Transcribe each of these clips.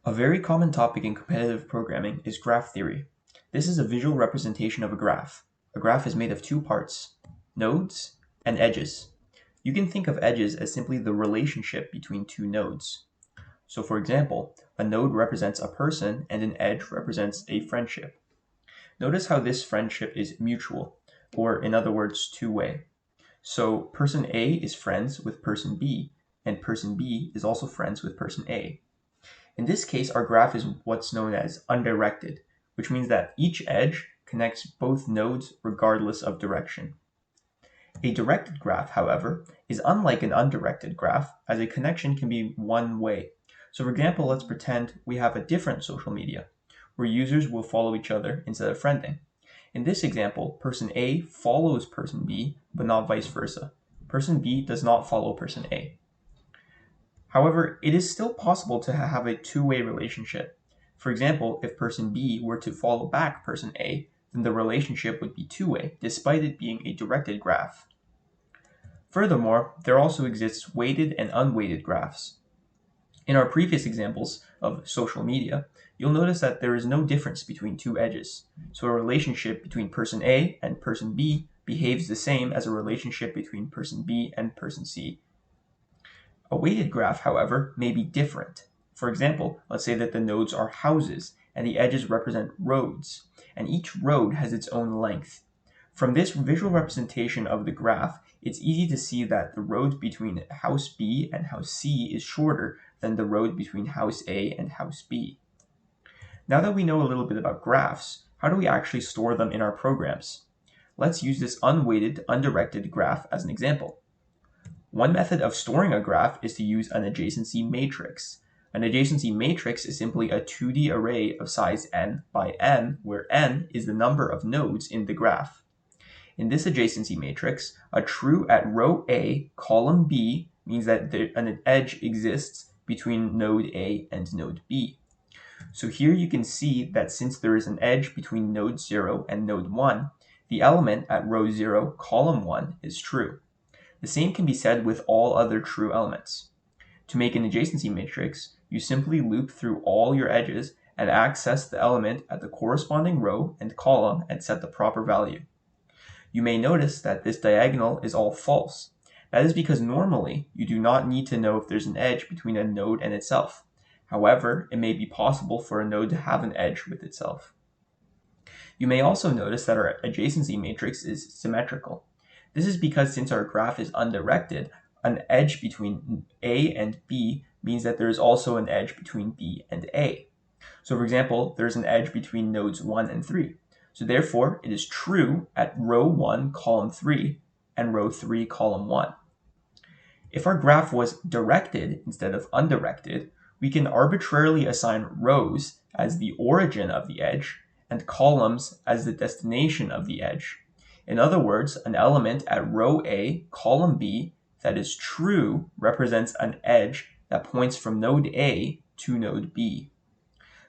A very common topic in competitive programming is graph theory. This is a visual representation of a graph. A graph is made of two parts, nodes and edges. You can think of edges as simply the relationship between two nodes. So for example, a node represents a person and an edge represents a friendship. Notice how this friendship is mutual, or in other words, two-way. So person A is friends with person B, and person B is also friends with person A. In this case, our graph is what's known as undirected, which means that each edge connects both nodes regardless of direction. A directed graph, however, is unlike an undirected graph, as a connection can be one way. So for example, let's pretend we have a different social media, where users will follow each other instead of friending. In this example, person A follows person B, but not vice versa. Person B does not follow person A. However, it is still possible to have a two-way relationship. For example, if person B were to follow back person A, then the relationship would be two-way, despite it being a directed graph. Furthermore, there also exists weighted and unweighted graphs. In our previous examples of social media, you'll notice that there is no difference between two edges. So a relationship between person A and person B behaves the same as a relationship between person B and person C. A weighted graph, however, may be different. For example, let's say that the nodes are houses and the edges represent roads, and each road has its own length. From this visual representation of the graph, it's easy to see that the road between house B and house C is shorter than the road between house A and house B. Now that we know a little bit about graphs, how do we actually store them in our programs? Let's use this unweighted, undirected graph as an example. One method of storing a graph is to use an adjacency matrix. An adjacency matrix is simply a 2D array of size n by n, where n is the number of nodes in the graph. In this adjacency matrix, a true at row A, column B means that an edge exists between node A and node B. So here you can see that since there is an edge between node 0 and node 1, the element at row 0, column 1 is true. The same can be said with all other true elements. To make an adjacency matrix, you simply loop through all your edges and access the element at the corresponding row and column and set the proper value. You may notice that this diagonal is all false. That is because normally you do not need to know if there's an edge between a node and itself. However, it may be possible for a node to have an edge with itself. You may also notice that our adjacency matrix is symmetrical. This is because since our graph is undirected, an edge between A and B means that there is also an edge between B and A. So for example, there's an edge between nodes 1 and 3. So therefore, it is true at row 1, column 3, and row 3, column 1. If our graph was directed instead of undirected, we can arbitrarily assign rows as the origin of the edge and columns as the destination of the edge. In other words, an element at row A, column B, that is true represents an edge that points from node A to node B.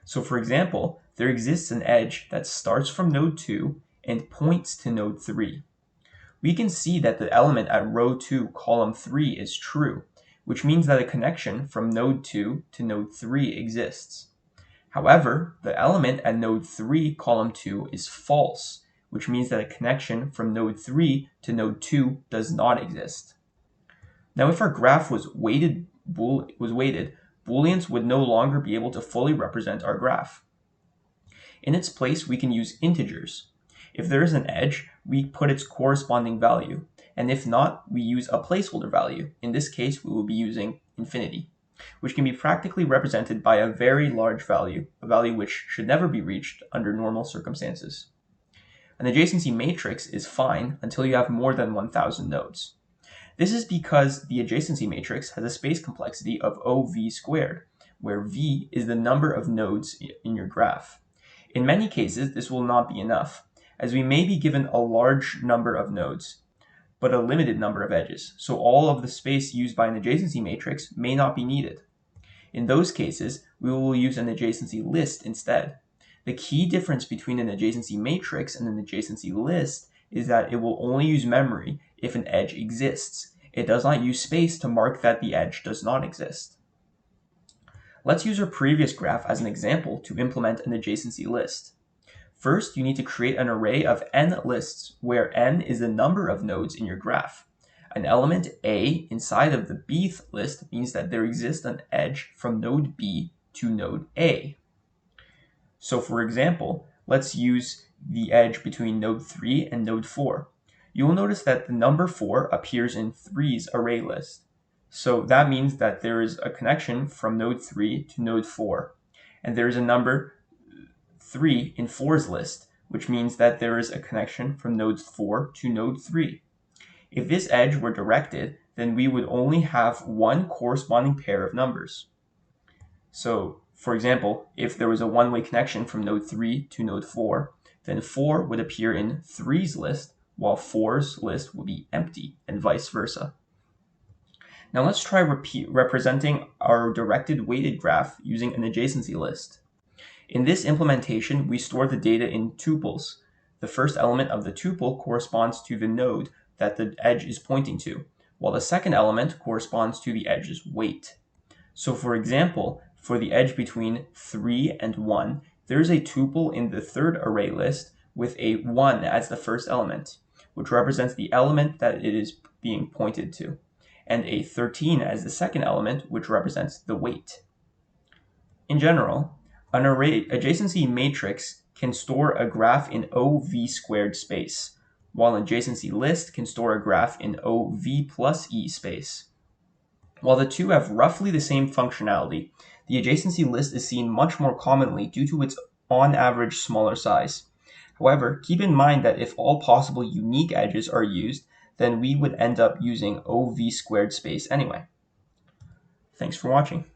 So for example, there exists an edge that starts from node 2 and points to node 3. We can see that the element at row 2, column 3 is true, which means that a connection from node 2 to node 3 exists. However, the element at node 3, column 2 is false, which means that a connection from node 3 to node 2 does not exist. Now if our graph was weighted, Booleans would no longer be able to fully represent our graph. In its place, we can use integers. If there is an edge, we put its corresponding value, and if not, we use a placeholder value. In this case, we will be using infinity, which can be practically represented by a very large value, a value which should never be reached under normal circumstances. An adjacency matrix is fine until you have more than 1,000 nodes. This is because the adjacency matrix has a space complexity of OV squared, where V is the number of nodes in your graph. In many cases, this will not be enough, as we may be given a large number of nodes, but a limited number of edges, so all of the space used by an adjacency matrix may not be needed. In those cases, we will use an adjacency list instead. The key difference between an adjacency matrix and an adjacency list is that it will only use memory if an edge exists. It does not use space to mark that the edge does not exist. Let's use our previous graph as an example to implement an adjacency list. First, you need to create an array of n lists where n is the number of nodes in your graph. An element A inside of the bth list means that there exists an edge from node B to node A. So for example, let's use the edge between node 3 and node 4. You will notice that the number 4 appears in 3's array list. So that means that there is a connection from node 3 to node 4. And there is a number 3 in 4's list, which means that there is a connection from node 4 to node 3. If this edge were directed, then we would only have one corresponding pair of numbers. So, for example, if there was a one-way connection from node 3 to node 4, then 4 would appear in 3's list, while 4's list would be empty, and vice versa. Now let's try representing our directed weighted graph using an adjacency list. In this implementation, we store the data in tuples. The first element of the tuple corresponds to the node that the edge is pointing to, while the second element corresponds to the edge's weight. So for example, for the edge between 3 and 1, there is a tuple in the third array list with a 1 as the first element, which represents the element that it is being pointed to, and a 13 as the second element, which represents the weight. In general, an array adjacency matrix can store a graph in OV squared space, while an adjacency list can store a graph in OV plus E space. While the two have roughly the same functionality, the adjacency list is seen much more commonly due to its on average smaller size. However, keep in mind that if all possible unique edges are used, then we would end up using OV squared space anyway. Thanks for watching.